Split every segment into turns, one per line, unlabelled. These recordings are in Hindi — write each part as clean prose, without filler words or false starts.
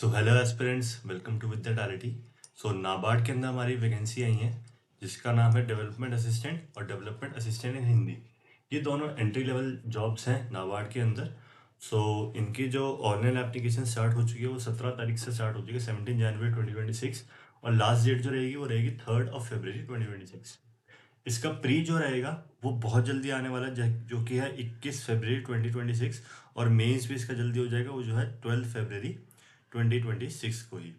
So hello aspirants, welcome to विद्याटालिटी। सो नाबार्ड के अंदर हमारी वैकेंसी आई है जिसका नाम है डेवलपमेंट असिस्टेंट और डेवलपमेंट असिस्टेंट इन हिंदी। ये दोनों एंट्री लेवल जॉब्स हैं नाबार्ड के अंदर। सो इनकी जो ऑनलाइन एप्लीकेशन स्टार्ट हो चुकी है वो 17 तारीख से स्टार्ट हो चुकी है, 17 जनवरी 2026। और लास्ट डेट जो रहेगी वो रहेगी 3 फरवरी 2026। इसका प्री जो रहेगा वो बहुत जल्दी आने वाला है, जो कि है 21 फरवरी 2026। और मेंस भी इसका जल्दी हो जाएगा, वो जो है 12 फरवरी 2026 को ही।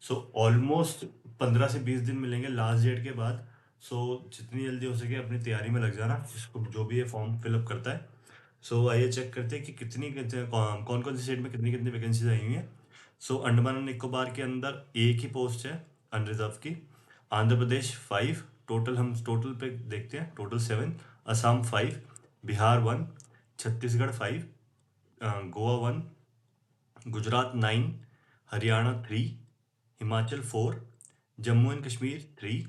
सो ऑलमोस्ट 15 से 20 दिन मिलेंगे लास्ट डेट के बाद। सो जितनी जल्दी हो सके अपनी तैयारी में लग जाना, जिसको जो भी ये फॉर्म फिलअप करता है। सो आइए चेक करते हैं कि कौन कौन सी स्टेट में कितनी कितनी वैकेंसीज आई हुई हैं। सो अंडमान एंड निकोबार के अंदर एक ही पोस्ट है अनरिजर्व की। आंध्र प्रदेश 5, टोटल पे देखते हैं, टोटल 7। असम 5, बिहार 1, छत्तीसगढ़ 5, गोवा 1, गुजरात 9, हरियाणा 3, हिमाचल 4, जम्मू एंड कश्मीर 3,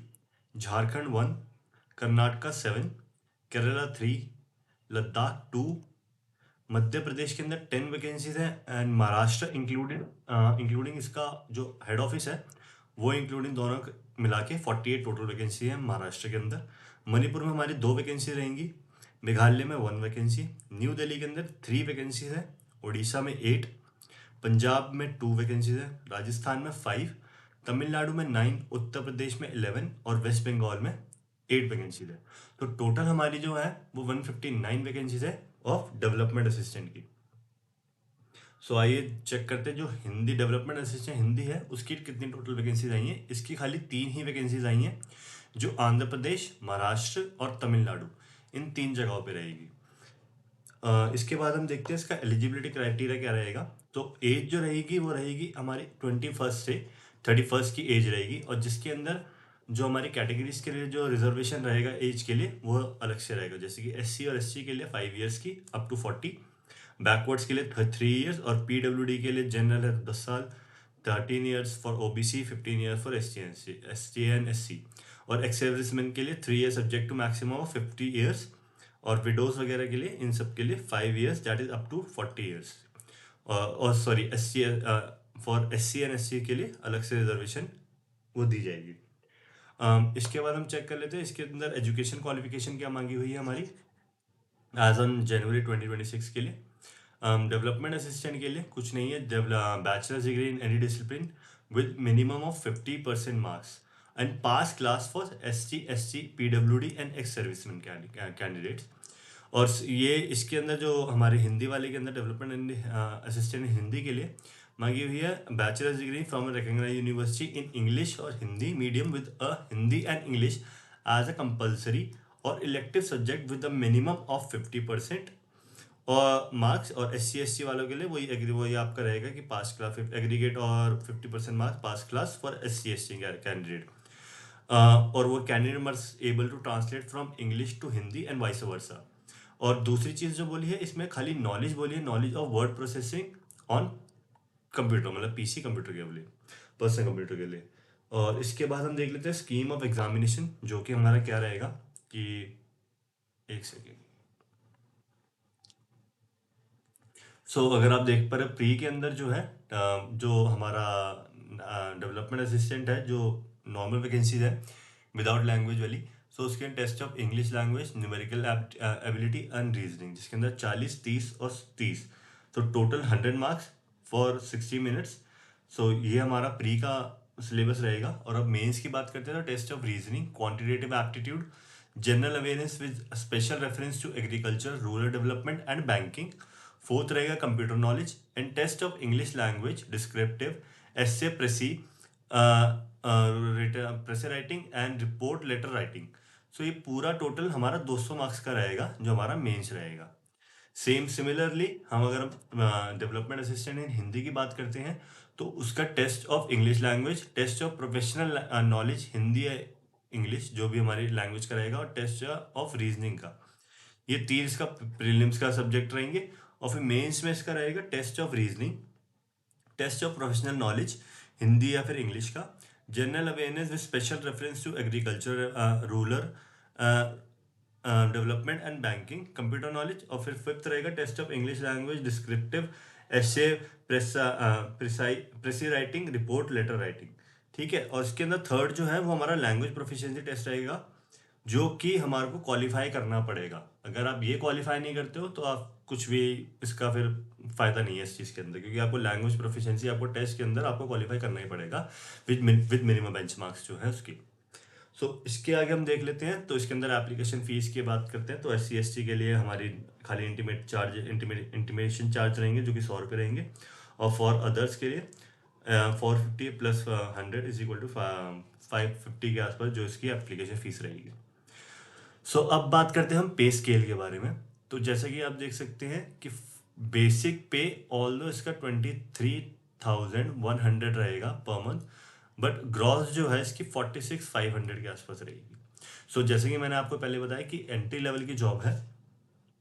झारखंड 1, कर्नाटका 7, केरला 3, लद्दाख 2, मध्य प्रदेश के अंदर 10 वैकेंसीज हैं एंड महाराष्ट्र इंक्लूडिंग इसका जो हेड ऑफिस है वो इंक्लूडिंग दोनों मिला के 48 टोटल वैकेंसी है महाराष्ट्र के अंदर। मणिपुर में हमारी 2 वैकेंसी रहेंगी, मेघालय में 1 वैकेंसी, न्यू दिल्ली के अंदर 3 वैकेंसीज है, उड़ीसा में 8, पंजाब में 2 वैकेंसीज है, राजस्थान में 5, तमिलनाडु में 9, उत्तर प्रदेश में 11 और वेस्ट बंगाल में 8 वैकेंसीज है। तो टोटल हमारी जो है वो 159 वैकेंसीज है ऑफ डेवलपमेंट असिस्टेंट की। सो आइए चेक करते हैं जो हिंदी डेवलपमेंट असिस्टेंट हिंदी है उसकी कितनी टोटल वैकेंसीज आई हैं। इसकी खाली 3 ही वैकेंसीज आई हैं, जो आंध्र प्रदेश, महाराष्ट्र और तमिलनाडु, इन 3 जगहों पे रहेगी। इसके बाद हम देखते हैं इसका एलिजिबिलिटी क्राइटेरिया क्या रहेगा। तो एज जो रहेगी वो रहेगी हमारी 21 से 31 की एज रहेगी, और जिसके अंदर जो हमारी कैटेगरीज के लिए जो रिजर्वेशन रहेगा एज के लिए वो अलग से रहेगा। जैसे कि SC और SC के लिए 5 ईयर्स की अप टू 40, बैकवर्ड्स के लिए 3 ईयर्स, और PWD के लिए जनरल है 10 साल, 13 years for OBC, 15 years for ST and SC, और एक्स सर्विसमैन के लिए 3 year subject to maximum of 50 years, और विडोज वगैरह के लिए इन सब के लिए 5 years that is up to 40 years. और sorry SC for SC and SC के लिए अलग से रिजर्वेशन वो दी जाएगी। इसके बाद हम चेक कर लेते हैं इसके अंदर एजुकेशन क्वालिफिकेशन क्या मांगी हुई है हमारी एज ऑन जनवरी 2026 के लिए। डेवलपमेंट असिस्टेंट के लिए कुछ नहीं है, bachelor's degree in any discipline with minimum of 50% marks and pass class for ST SC PWD and ex serviceman candidates. और ये इसके अंदर जो हमारे हिंदी वाले के अंदर डेवलपमेंट असिस्टेंट हिंदी के लिए मांगी हुई है bachelor's degree from recognised university in English और Hindi medium with a Hindi and English as a compulsory और elective subject with a minimum of 50% और मार्क्स। और SC SC वालों के लिए वही आपका रहेगा कि पास क्लास एग्रीगेट और 50% marks pass class for SC SC candidate. और वो candidate must able to translate from English to Hindi and vice versa. और दूसरी चीज़ जो बोली है इसमें खाली नॉलेज बोली है, knowledge of word processing on computer, मतलब PC कंप्यूटर के लिए, पर्सनल कंप्यूटर के लिए। और इसके बाद हम देख लेते हैं स्कीम ऑफ एग्जामिनेशन, जो कि हमारा क्या रहेगा कि एक सेकेंड। अगर आप देख पा रहे प्री के अंदर जो है जो हमारा डेवलपमेंट असिस्टेंट है जो नॉर्मल वैकेंसीज है विदाउट लैंग्वेज वाली। उसके test of English language, numerical ability and reasoning, जिसके अंदर 40, 30 और 30, तो टोटल 100 मार्क्स फॉर 60 मिनट्स। ये हमारा प्री का सिलेबस रहेगा। और अब मेंस की बात करते हैं तो test of reasoning, quantitative aptitude, general awareness with special reference to agriculture, rural development and banking. Fourth रहेगा computer knowledge and test of English language, descriptive, essay precis precis writing and report letter writing. ये पूरा टोटल हमारा 200 मार्क्स का रहेगा जो हमारा मेंस रहेगा। सेम सिमिलरली हम अगर डेवलपमेंट असिस्टेंट इन हिंदी की बात करते हैं तो उसका test of English language, test of professional knowledge Hindi या इंग्लिश जो भी हमारी लैंग्वेज का रहेगा, और टेस्ट ऑफ रीजनिंग का। ये 3 इसका प्रीलिम्स का सब्जेक्ट रहेंगे। और फिर मेंस में इसका रहेगा test of reasoning, test of professional knowledge Hindi या फिर इंग्लिश का, general awareness with special reference to agriculture, rural development and banking, computer knowledge. और फिर फिफ्थ रहेगा test of English language, descriptive essay precis writing, report, letter writing. ठीक है, और इसके अंदर थर्ड जो है वो हमारा लैंग्वेज प्रोफिशिएंसी टेस्ट रहेगा, जो कि हमारे को क्वालिफाई करना पड़ेगा। अगर आप ये क्वालिफाई नहीं करते हो तो आप कुछ भी, इसका फिर फायदा नहीं है इस चीज़ के अंदर, क्योंकि आपको लैंग्वेज प्रोफिशिएंसी आपको टेस्ट के अंदर आपको क्वालिफाई करना ही पड़ेगा विद मिनिमम बेंचमार्क्स जो है उसकी। सो इसके आगे हम देख लेते हैं। तो इसके अंदर एप्लीकेशन फीस की बात करते हैं। तो SC ST के लिए हमारी खाली इंटीमेशन चार्ज रहेंगे जो कि 100 रुपये रहेंगे, और फॉर अदर्स के लिए 450 प्लस 100 550 के आसपास जो इसकी एप्लीकेशन फीस रहेगी। सो अब बात करते हैं हम पे स्केल के बारे में। तो जैसा कि आप देख सकते हैं कि बेसिक पे ऑल्दो इसका 23,100 रहेगा पर मंथ, बट ग्रॉस जो है इसकी 46,500 के आसपास रहेगी। सो जैसे कि मैंने आपको पहले बताया कि एंट्री लेवल की जॉब है।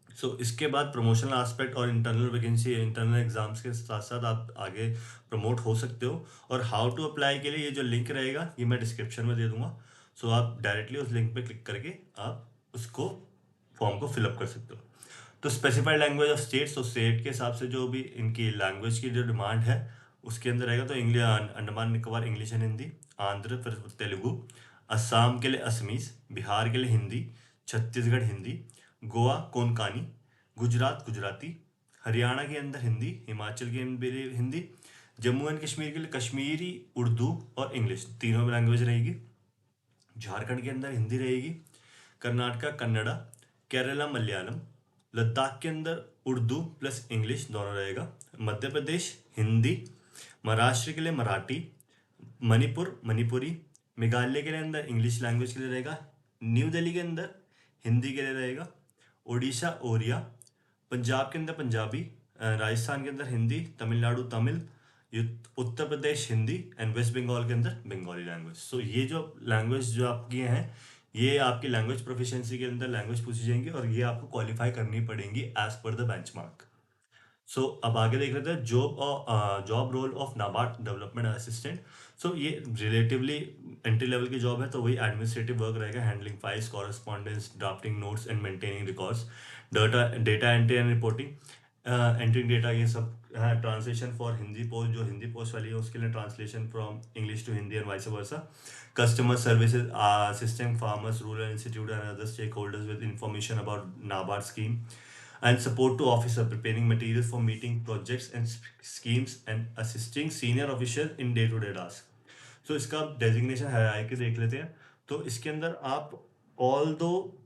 सो इसके बाद प्रमोशनल एस्पेक्ट और इंटरनल वैकेंसी, इंटरनल एग्जाम्स के साथ साथ आप आगे प्रमोट हो सकते हो। और हाउ टू अप्लाई के लिए ये जो लिंक रहेगा ये मैं डिस्क्रिप्शन में दे दूंगा। सो आप डायरेक्टली उस लिंक पे क्लिक करके आप उसको फॉर्म को फिलअप कर सकते हो। तो स्पेसिफाइड लैंग्वेज ऑफ स्टेट्स, तो स्टेट के हिसाब से जो भी इनकी लैंग्वेज की जो डिमांड है उसके अंदर रहेगा। तो English, Andaman Nicobar English and Hindi, Andhra Pradesh Telugu, Assam के लिए असमीज, बिहार के लिए हिंदी, छत्तीसगढ़ हिंदी, गोवा कोंकणी, गुजरात गुजराती, हरियाणा के अंदर हिंदी, हिमाचल के अंदर हिंदी, जम्मू एंड कश्मीर के लिए कश्मीरी, उर्दू और इंग्लिश तीनों लैंग्वेज रहेगी। झारखंड के अंदर हिंदी रहेगी, कर्नाटका कन्नड़ा, केरला मलयालम, लद्दाख के अंदर उर्दू प्लस इंग्लिश दोनों रहेगा, मध्य प्रदेश हिंदी, महाराष्ट्र के लिए मराठी, मणिपुर मणिपुरी, मेघालय के लिए अंदर इंग्लिश लैंग्वेज के लिए रहेगा, न्यू दिल्ली के अंदर हिंदी के लिए रहेगा, उड़ीसा ओरिया, पंजाब के अंदर पंजाबी, राजस्थान के अंदर हिंदी, तमिलनाडु तमिल, उत्तर प्रदेश हिंदी, एंड वेस्ट बंगाल के अंदर बंगाली लैंग्वेज। सो ये जो लैंग्वेज जो आपकी हैं ये आपकी लैंग्वेज प्रोफिशिएंसी के अंदर लैंग्वेज पूछी जाएंगी और ये आपको क्वालिफाई करनी पड़ेंगी एज पर द बेंचमार्क। सो अब आगे देख लेते हैं job role of NABARD development assistant. So ये रिलेटिवली एंट्री लेवल की जॉब है, तो वही एडमिनिस्ट्रेटिव वर्क रहेगा, handling files, correspondence, drafting notes and maintaining records, data entry and reporting, entering data, ये सब है। ट्रांसलेशन फॉर हिंदी पोस्ट, जो हिंदी पोस्ट वाली है उसके लिए translation from English to Hindi and vice versa, customer services assisting farmers, rural institute and other stakeholders with information about NABARD scheme, and support to officer preparing materials for meeting projects and schemes and assisting senior official in day-to-day tasks। so इसका डेजिग्नेशन है कि देख लेते हैं। तो इसके अंदर आप ऑल दो,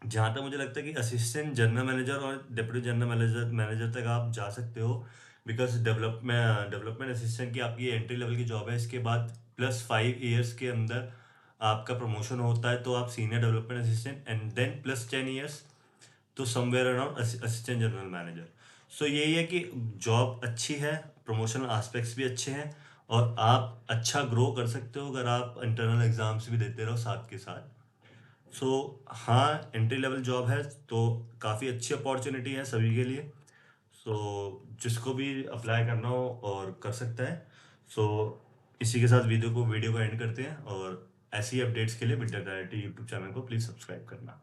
जहाँ तक मुझे लगता है कि असिस्टेंट जनरल मैनेजर और डिप्टी जनरल मैनेजर तक आप जा सकते हो, बिकॉज डेवलपमेंट असिस्टेंट की आपकी एंट्री लेवल की जॉब है। इसके बाद +5 years के अंदर आपका प्रमोशन होता है तो आप senior development assistant, and then +10 years तो somewhere around assistant general manager. So यही है कि जॉब अच्छी है, प्रमोशनल एस्पेक्ट्स भी अच्छे हैं, और आप अच्छा ग्रो कर सकते हो अगर आप इंटरनल एग्जाम्स भी देते रहो साथ के साथ। सो हाँ, एंट्री लेवल जॉब है तो काफ़ी अच्छी अपॉर्चुनिटी है सभी के लिए। सो जिसको भी अप्लाई करना हो और कर सकता है। सो इसी के साथ वीडियो को एंड करते हैं, और ऐसी अपडेट्स के लिए विद्या क्लैरिटी यूट्यूब चैनल को प्लीज़ सब्सक्राइब करना।